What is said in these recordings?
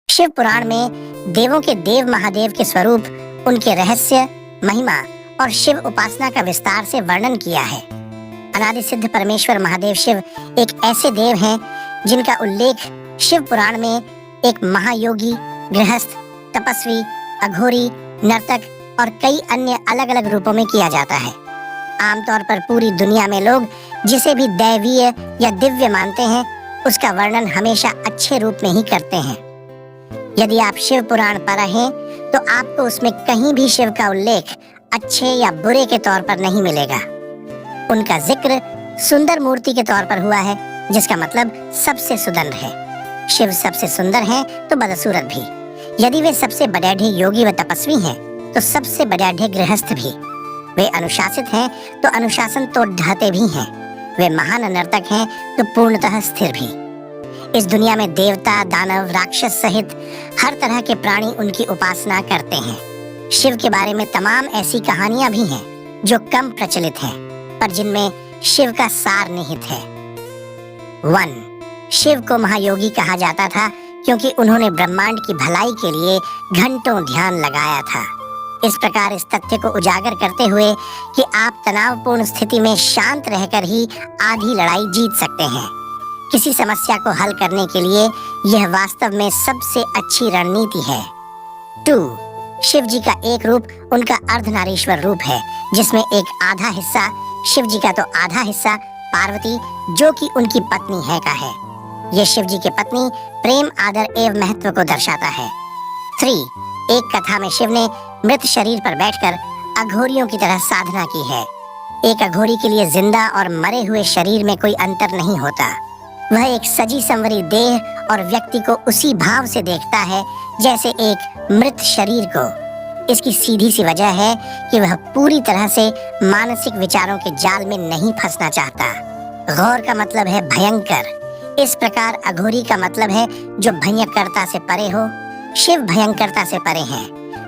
शिव पुराण में देवों के देव महादेव के स्वरूप, उनके रहस्य, महिमा और शिव उपासना का विस्तार से वर्णन किया है। अनादि सिद्ध परमेश्वर महादेव शिव एक ऐसे देव हैं जिनका उल्लेख शिव पुराण में एक महायोगी, गृहस्थ, तपस्वी, अघोरी, नर्तक और कई अन्य अलग अलग रूपों में किया जाता है। आमतौर पर पूरी दुनिया में लोग जिसे भी दैवीय या दिव्य मानते हैं, उसका वर्णन हमेशा अच्छे रूप में ही करते हैं। यदि आप शिव पुराण पढ़ रहे हैं तो आपको उसमें कहीं भी शिव का उल्लेख अच्छे या बुरे के तौर पर नहीं मिलेगा। उनका जिक्र सुंदर मूर्ति के तौर पर हुआ है, जिसका मतलब सबसे सुंदर है। शिव सबसे सुंदर हैं तो बदसूरत भी। यदि वे सबसे बड़े योगी व तपस्वी हैं तो सबसे बड़े गृहस्थ भी। वे अनुशासित हैं तो अनुशासन तो ढाते भी हैं। वे महान नर्तक हैं तो पूर्णतः स्थिर भी। इस दुनिया में देवता, दानव, राक्षस सहित हर तरह के प्राणी उनकी उपासना करते हैं। शिव के बारे में तमाम ऐसी कहानियां भी हैं जो कम प्रचलित हैं, पर जिनमें शिव का सार निहित है। 1. शिव को महायोगी कहा जाता था क्योंकि उन्होंने ब्रह्मांड की भलाई के लिए घंटों ध्यान लगाया था। इस प्रकार इस तथ्य को उजागर करते हुए कि आप तनावपूर्ण स्थिति में शांत रहकर ही आधी लड़ाई जीत सकते हैं। किसी समस्या को हल करने के लिए यह वास्तव में सबसे अच्छी रणनीति है। 2. शिव जी का एक रूप उनका अर्धनारीश्वर रूप है, जिसमें एक आधा हिस्सा शिव जी का तो आधा हिस्सा पार्वती, जो कि उनकी पत्नी है का है। यह शिव जी की पत्नी प्रेम, आदर एवं महत्व को दर्शाता है। 3. एक कथा में शिव ने मृत शरीर पर बैठकर अघोरियों की तरह साधना की है। एक अघोरी के लिए जिंदा और मरे हुए शरीर में कोई अंतर नहीं होता। वह एक सजी संवरी देह और व्यक्ति को उसी भाव से देखता है जैसे एक मृत शरीर को। इसकी सीधी सी वजह है कि वह पूरी तरह से मानसिक विचारों के जाल में नहीं फंसना चाहता। गौर का मतलब है भयंकर। इस प्रकार अघोरी का मतलब है जो भयंकरता से परे हो। शिव भयंकरता से परे हैं।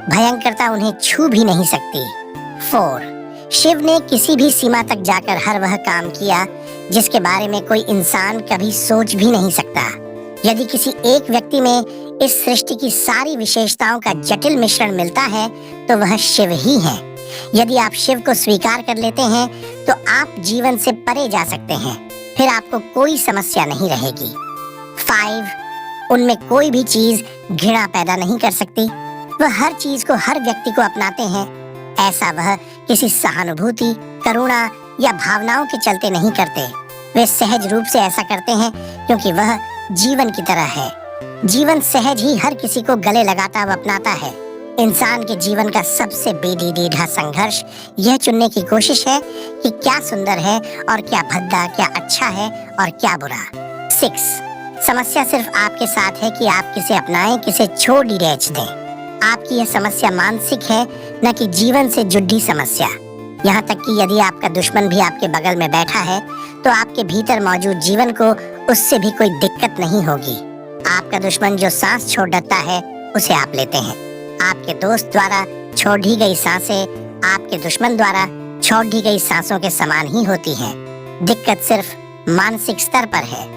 भयंकरता उन्हें छू भी नहीं सकती। 4. शिव ने किसी भी सीमा तक जाकर हर वह काम किया जिसके बारे में कोई इंसान कभी सोच भी नहीं सकता। यदि किसी एक व्यक्ति में इस सृष्टि की सारी विशेषताओं का जटिल मिश्रण मिलता है तो वह शिव ही है। यदि आप शिव को स्वीकार कर लेते हैं तो आप जीवन से परे जा सकते हैं। फिर आपको कोई समस्या नहीं रहेगी। 5. उनमें कोई भी चीज घृणा पैदा नहीं कर सकती। वह हर चीज को, हर व्यक्ति को अपनाते हैं। ऐसा वह किसी सहानुभूति, करुणा या भावनाओं के चलते नहीं करते। वे सहज रूप से ऐसा करते हैं क्योंकि वह जीवन की तरह है। जीवन सहज ही हर किसी को गले लगाता व अपनाता है। इंसान के जीवन का सबसे बेडीडीढ़ा संघर्ष यह चुनने की कोशिश है कि क्या सुंदर है और क्या भद्दा, क्या अच्छा है और क्या बुरा। 6. समस्या सिर्फ आपके साथ है कि आप किसे अपनाएं, किसे छोड़ डिरेच दें। आपकी यह समस्या मानसिक है, न कि जीवन से जुड़ी समस्या। यहाँ तक कि यदि आपका दुश्मन भी आपके बगल में बैठा है तो आपके भीतर मौजूद जीवन को उससे भी कोई दिक्कत नहीं होगी। आपका दुश्मन जो सांस छोड़ देता है उसे आप लेते हैं। आपके दोस्त द्वारा छोड़ दी गई सांसें आपके दुश्मन द्वारा छोड़ दी गई सांसों के समान ही होती हैं। दिक्कत सिर्फ मानसिक स्तर पर है,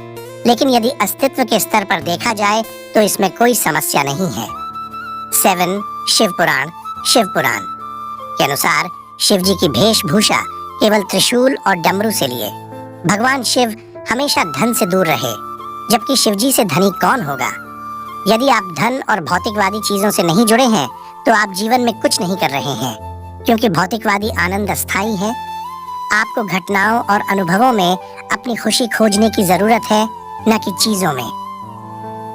लेकिन यदि अस्तित्व के स्तर पर देखा जाए तो इसमें कोई समस्या नहीं है। 7. शिव पुराण के अनुसार शिव जी की वेशभूषा केवल त्रिशूल और डमरू से लिए। भगवान शिव हमेशा धन से दूर रहे, जबकि शिव जी से धनी कौन होगा। यदि आप धन और भौतिकवादी चीजों से नहीं जुड़े हैं तो आप जीवन में कुछ नहीं कर रहे हैं, क्योंकि भौतिकवादी आनंद अस्थायी है। आपको घटनाओं और अनुभवों में अपनी खुशी खोजने की जरूरत है, न कि चीजों में।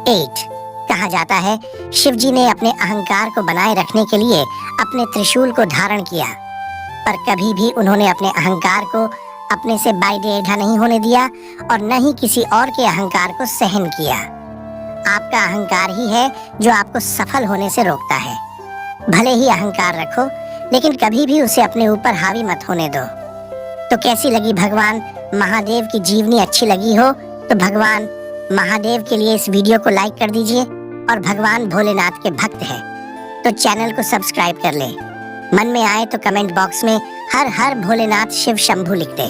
8. कहा जाता है शिव जी ने अपने अहंकार को बनाए रखने के लिए अपने त्रिशूल को धारण किया, पर कभी भी उन्होंने अपने अहंकार को अपने से बाइडेढ़ा नहीं होने दिया और न ही किसी और के अहंकार को सहन किया। आपका अहंकार ही है जो आपको सफल होने से रोकता है। भले ही अहंकार रखो, लेकिन कभी भी उसे अपने ऊपर हावी मत होने दो। तो कैसी लगी भगवान महादेव की जीवनी? अच्छी लगी हो तो भगवान महादेव के लिए इस वीडियो को लाइक कर दीजिए, और भगवान भोलेनाथ के भक्त हैं तो चैनल को सब्सक्राइब कर ले। मन में आए तो कमेंट बॉक्स में हर हर भोलेनाथ शिव शंभू लिख दे।